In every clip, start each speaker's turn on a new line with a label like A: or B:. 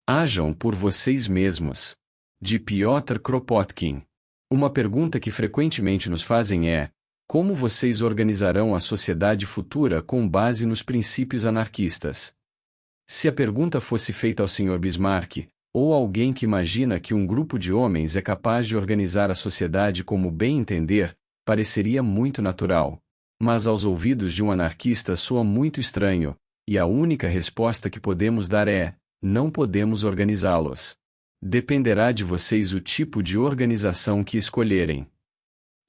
A: Hajam por vocês mesmos. De Piotr Kropotkin. Uma pergunta que frequentemente nos fazem é: como vocês organizarão a sociedade futura com base nos princípios anarquistas? Se a pergunta fosse feita ao Sr. Bismarck, ou a alguém que imagina que um grupo de homens é capaz de organizar a sociedade como bem entender, pareceria muito natural. Mas aos ouvidos de um anarquista soa muito estranho, e a única resposta que podemos dar é: não podemos organizá-los. Dependerá de vocês o tipo de organização que escolherem.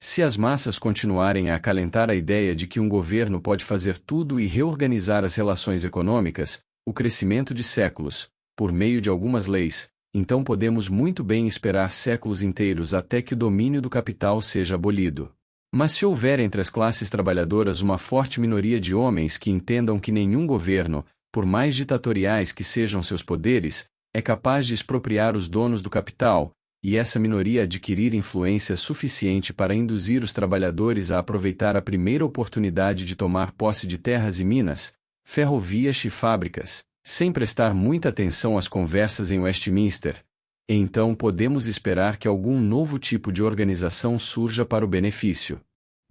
A: Se as massas continuarem a acalentar a ideia de que um governo pode fazer tudo e reorganizar as relações econômicas, o crescimento de séculos, por meio de algumas leis, então podemos muito bem esperar séculos inteiros até que o domínio do capital seja abolido. Mas se houver entre as classes trabalhadoras uma forte minoria de homens que entendam que nenhum governo, por mais ditatoriais que sejam seus poderes, é capaz de expropriar os donos do capital, e essa minoria adquirir influência suficiente para induzir os trabalhadores a aproveitar a primeira oportunidade de tomar posse de terras e minas, ferrovias e fábricas, sem prestar muita atenção às conversas em Westminster, então podemos esperar que algum novo tipo de organização surja para o benefício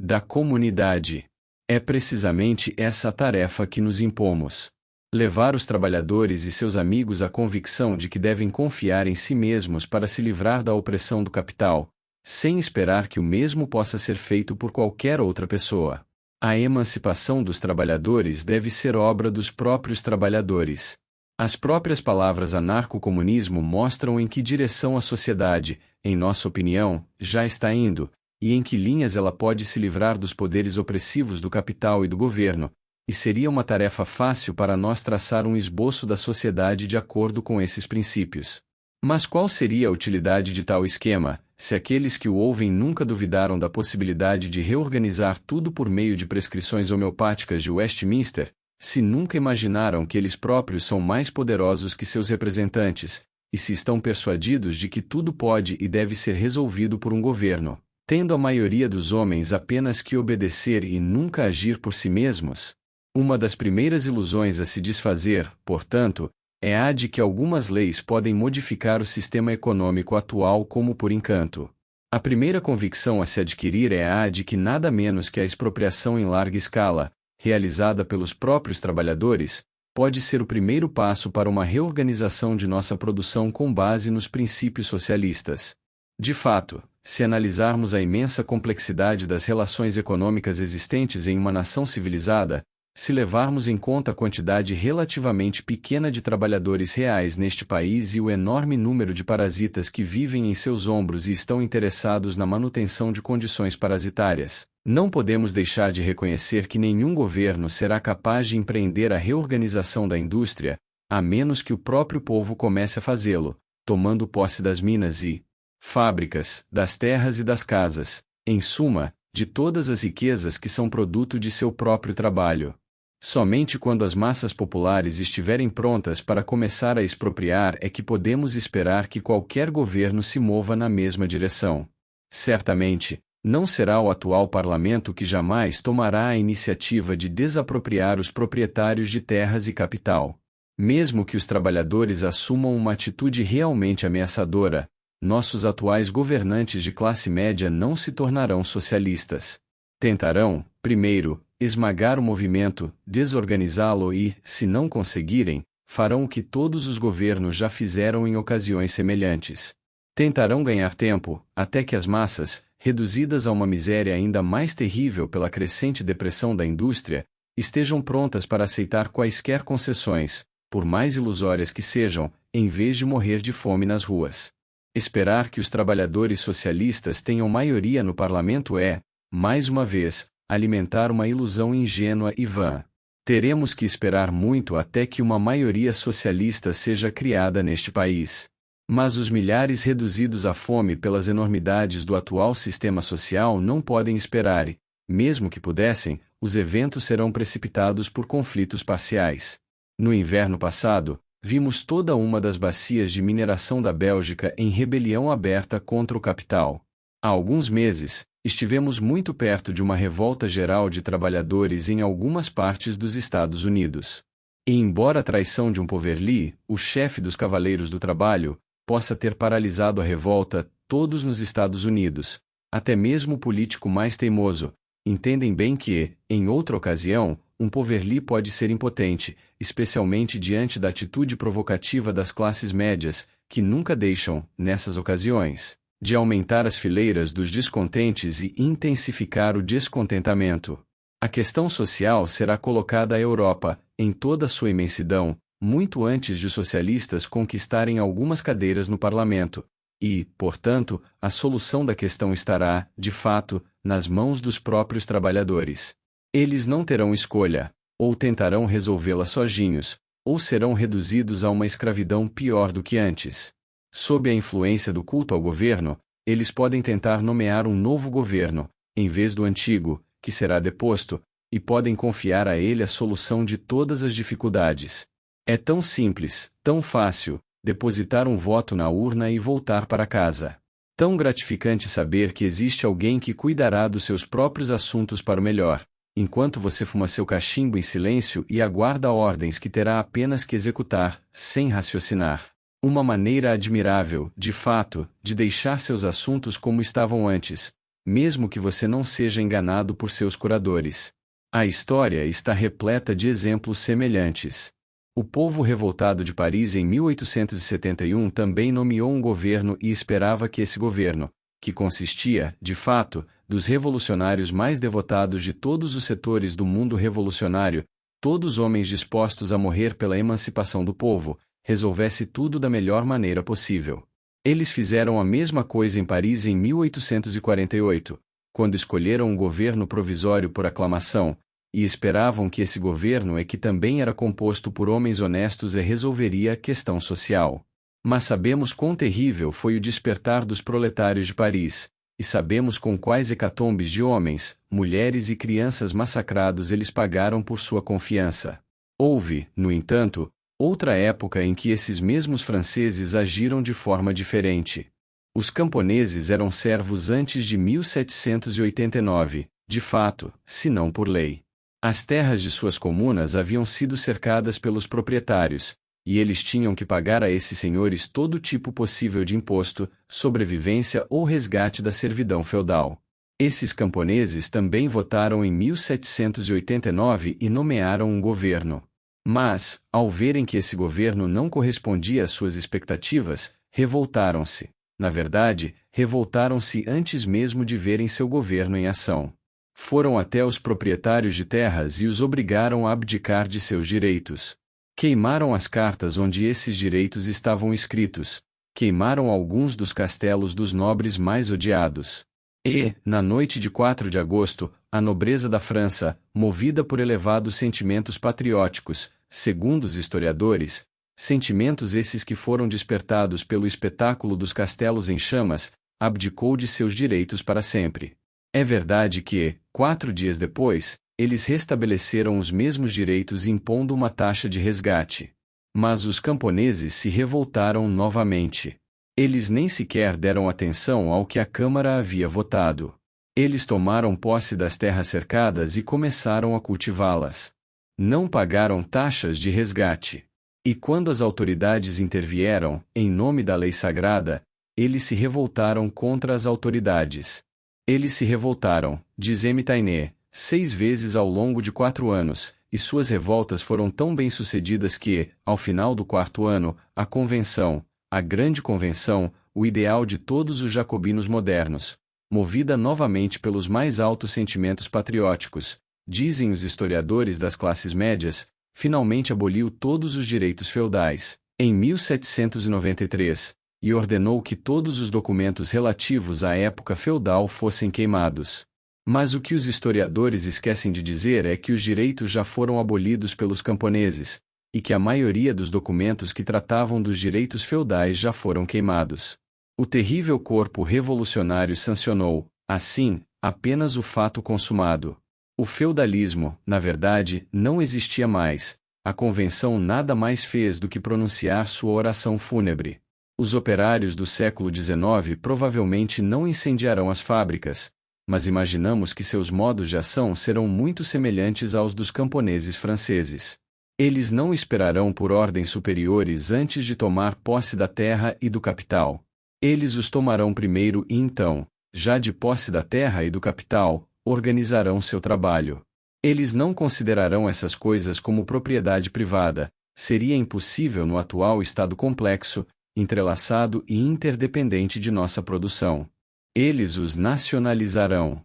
A: da comunidade. É precisamente essa a tarefa que nos impomos. Levar os trabalhadores e seus amigos à convicção de que devem confiar em si mesmos para se livrar da opressão do capital, sem esperar que o mesmo possa ser feito por qualquer outra pessoa. A emancipação dos trabalhadores deve ser obra dos próprios trabalhadores. As próprias palavras anarco-comunismo mostram em que direção a sociedade, em nossa opinião, já está indo, e em que linhas ela pode se livrar dos poderes opressivos do capital e do governo, e seria uma tarefa fácil para nós traçar um esboço da sociedade de acordo com esses princípios. Mas qual seria a utilidade de tal esquema, se aqueles que o ouvem nunca duvidaram da possibilidade de reorganizar tudo por meio de prescrições homeopáticas de Westminster, se nunca imaginaram que eles próprios são mais poderosos que seus representantes, e se estão persuadidos de que tudo pode e deve ser resolvido por um governo, tendo a maioria dos homens apenas que obedecer e nunca agir por si mesmos? Uma das primeiras ilusões a se desfazer, portanto, é a de que algumas leis podem modificar o sistema econômico atual como por encanto. A primeira convicção a se adquirir é a de que nada menos que a expropriação em larga escala, realizada pelos próprios trabalhadores, pode ser o primeiro passo para uma reorganização de nossa produção com base nos princípios socialistas. De fato, se analisarmos a imensa complexidade das relações econômicas existentes em uma nação civilizada, se levarmos em conta a quantidade relativamente pequena de trabalhadores reais neste país e o enorme número de parasitas que vivem em seus ombros e estão interessados na manutenção de condições parasitárias, não podemos deixar de reconhecer que nenhum governo será capaz de empreender a reorganização da indústria, a menos que o próprio povo comece a fazê-lo, tomando posse das minas e fábricas, das terras e das casas, em suma, de todas as riquezas que são produto de seu próprio trabalho. Somente quando as massas populares estiverem prontas para começar a expropriar é que podemos esperar que qualquer governo se mova na mesma direção. Certamente, não será o atual parlamento que jamais tomará a iniciativa de desapropriar os proprietários de terras e capital. Mesmo que os trabalhadores assumam uma atitude realmente ameaçadora, nossos atuais governantes de classe média não se tornarão socialistas. Tentarão, primeiro, esmagar o movimento, desorganizá-lo e, se não conseguirem, farão o que todos os governos já fizeram em ocasiões semelhantes. Tentarão ganhar tempo, até que as massas, reduzidas a uma miséria ainda mais terrível pela crescente depressão da indústria, estejam prontas para aceitar quaisquer concessões, por mais ilusórias que sejam, em vez de morrer de fome nas ruas. Esperar que os trabalhadores socialistas tenham maioria no parlamento é, mais uma vez, alimentar uma ilusão ingênua e vã. Teremos que esperar muito até que uma maioria socialista seja criada neste país. Mas os milhares reduzidos à fome pelas enormidades do atual sistema social não podem esperar e, mesmo que pudessem, os eventos serão precipitados por conflitos parciais. No inverno passado, vimos toda uma das bacias de mineração da Bélgica em rebelião aberta contra o capital. Há alguns meses, estivemos muito perto de uma revolta geral de trabalhadores em algumas partes dos Estados Unidos. E embora a traição de um Poverly, o chefe dos Cavaleiros do Trabalho, possa ter paralisado a revolta, todos nos Estados Unidos, até mesmo o político mais teimoso, entendem bem que, em outra ocasião, um Poverly pode ser impotente, especialmente diante da atitude provocativa das classes médias, que nunca deixam, nessas ocasiões, de aumentar as fileiras dos descontentes e intensificar o descontentamento. A questão social será colocada à Europa, em toda a sua imensidão, muito antes de os socialistas conquistarem algumas cadeiras no parlamento, e, portanto, a solução da questão estará, de fato, nas mãos dos próprios trabalhadores. Eles não terão escolha, ou tentarão resolvê-la sozinhos, ou serão reduzidos a uma escravidão pior do que antes. Sob a influência do culto ao governo, eles podem tentar nomear um novo governo, em vez do antigo, que será deposto, e podem confiar a ele a solução de todas as dificuldades. É tão simples, tão fácil, depositar um voto na urna e voltar para casa. Tão gratificante saber que existe alguém que cuidará dos seus próprios assuntos para o melhor, enquanto você fuma seu cachimbo em silêncio e aguarda ordens que terá apenas que executar, sem raciocinar. Uma maneira admirável, de fato, de deixar seus assuntos como estavam antes, mesmo que você não seja enganado por seus curadores. A história está repleta de exemplos semelhantes. O povo revoltado de Paris em 1871 também nomeou um governo e esperava que esse governo, que consistia, de fato, dos revolucionários mais devotados de todos os setores do mundo revolucionário, todos homens dispostos a morrer pela emancipação do povo, resolvesse tudo da melhor maneira possível. Eles fizeram a mesma coisa em Paris em 1848, quando escolheram um governo provisório por aclamação, e esperavam que esse governo que também era composto por homens honestos resolveria a questão social. Mas sabemos quão terrível foi o despertar dos proletários de Paris, e sabemos com quais hecatombes de homens, mulheres e crianças massacrados eles pagaram por sua confiança. Houve, no entanto, outra época em que esses mesmos franceses agiram de forma diferente. Os camponeses eram servos antes de 1789, de fato, se não por lei. As terras de suas comunas haviam sido cercadas pelos proprietários, e eles tinham que pagar a esses senhores todo tipo possível de imposto, sobrevivência ou resgate da servidão feudal. Esses camponeses também votaram em 1789 e nomearam um governo. Mas, ao verem que esse governo não correspondia às suas expectativas, revoltaram-se. Na verdade, revoltaram-se antes mesmo de verem seu governo em ação. Foram até os proprietários de terras e os obrigaram a abdicar de seus direitos. Queimaram as cartas onde esses direitos estavam escritos, queimaram alguns dos castelos dos nobres mais odiados. E, na noite de 4 de agosto, a nobreza da França, movida por elevados sentimentos patrióticos, segundo os historiadores, sentimentos esses que foram despertados pelo espetáculo dos castelos em chamas, abdicou de seus direitos para sempre. É verdade que, 4 dias depois, eles restabeleceram os mesmos direitos impondo uma taxa de resgate. Mas os camponeses se revoltaram novamente. Eles nem sequer deram atenção ao que a Câmara havia votado. Eles tomaram posse das terras cercadas e começaram a cultivá-las. Não pagaram taxas de resgate. E quando as autoridades intervieram, em nome da lei sagrada, eles se revoltaram contra as autoridades. Eles se revoltaram, diz M. Taine, 6 vezes ao longo de 4 anos, e suas revoltas foram tão bem-sucedidas que, ao final do 4º ano, a Convenção, a Grande Convenção, o ideal de todos os jacobinos modernos, movida novamente pelos mais altos sentimentos patrióticos, dizem os historiadores das classes médias, finalmente aboliu todos os direitos feudais, em 1793, e ordenou que todos os documentos relativos à época feudal fossem queimados. Mas o que os historiadores esquecem de dizer é que os direitos já foram abolidos pelos camponeses, e que a maioria dos documentos que tratavam dos direitos feudais já foram queimados. O terrível corpo revolucionário sancionou, assim, apenas o fato consumado. O feudalismo, na verdade, não existia mais. A convenção nada mais fez do que pronunciar sua oração fúnebre. Os operários do século XIX provavelmente não incendiarão as fábricas, mas imaginamos que seus modos de ação serão muito semelhantes aos dos camponeses franceses. Eles não esperarão por ordens superiores antes de tomar posse da terra e do capital. Eles os tomarão primeiro e então, já de posse da terra e do capital, organizarão seu trabalho. Eles não considerarão essas coisas como propriedade privada, seria impossível no atual estado complexo, entrelaçado e interdependente de nossa produção. Eles os nacionalizarão.